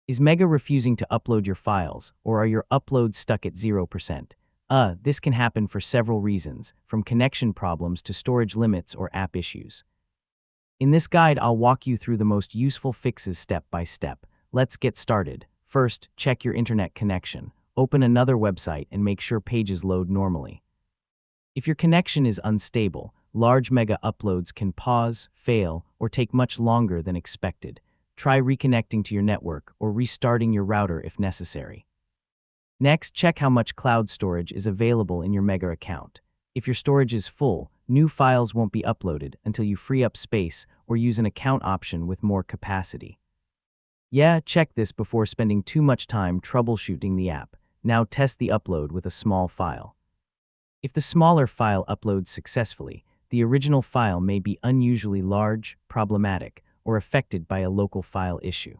Is Mega refusing to upload your files, or are your uploads stuck at 0%? This can happen for several reasons, from connection problems to storage limits or app issues. In this guide, I'll walk you through the most useful fixes step by step. Let's get started. First, check your internet connection. Open another website and make sure pages load normally. If your connection is unstable, large Mega uploads can pause, fail, or take much longer than expected. Try reconnecting to your network or restarting your router if necessary. Next, check how much cloud storage is available in your Mega account. If your storage is full, new files won't be uploaded until you free up space or use an account option with more capacity. Yeah, check this before spending too much time troubleshooting the app. Now test the upload with a small file. If the smaller file uploads successfully, the original file may be unusually large, problematic, or affected by a local file issue.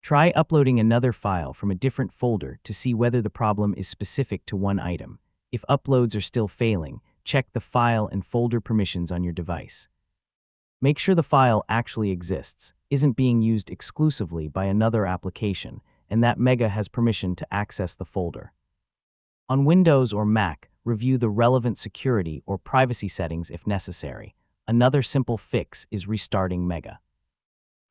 Try uploading another file from a different folder to see whether the problem is specific to one item. If uploads are still failing, check the file and folder permissions on your device. Make sure the file actually exists, isn't being used exclusively by another application, and that Mega has permission to access the folder. On Windows or Mac, review the relevant security or privacy settings if necessary. Another simple fix is restarting Mega.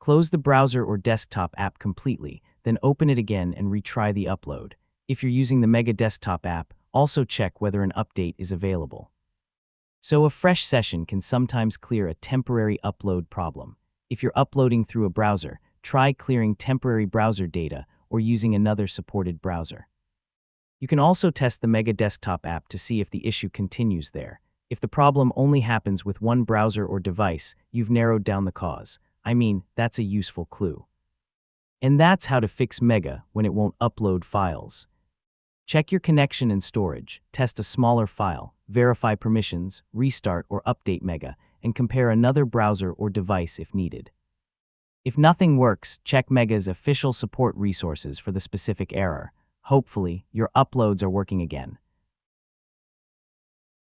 Close the browser or desktop app completely, then open it again and retry the upload. If you're using the Mega desktop app, also check whether an update is available. So a fresh session can sometimes clear a temporary upload problem. If you're uploading through a browser, try clearing temporary browser data or using another supported browser. You can also test the Mega desktop app to see if the issue continues there. If the problem only happens with one browser or device, you've narrowed down the cause. That's a useful clue. And that's how to fix Mega when it won't upload files. Check your connection and storage, test a smaller file, verify permissions, restart or update Mega, and compare another browser or device if needed. If nothing works, check Mega's official support resources for the specific error. Hopefully, your uploads are working again.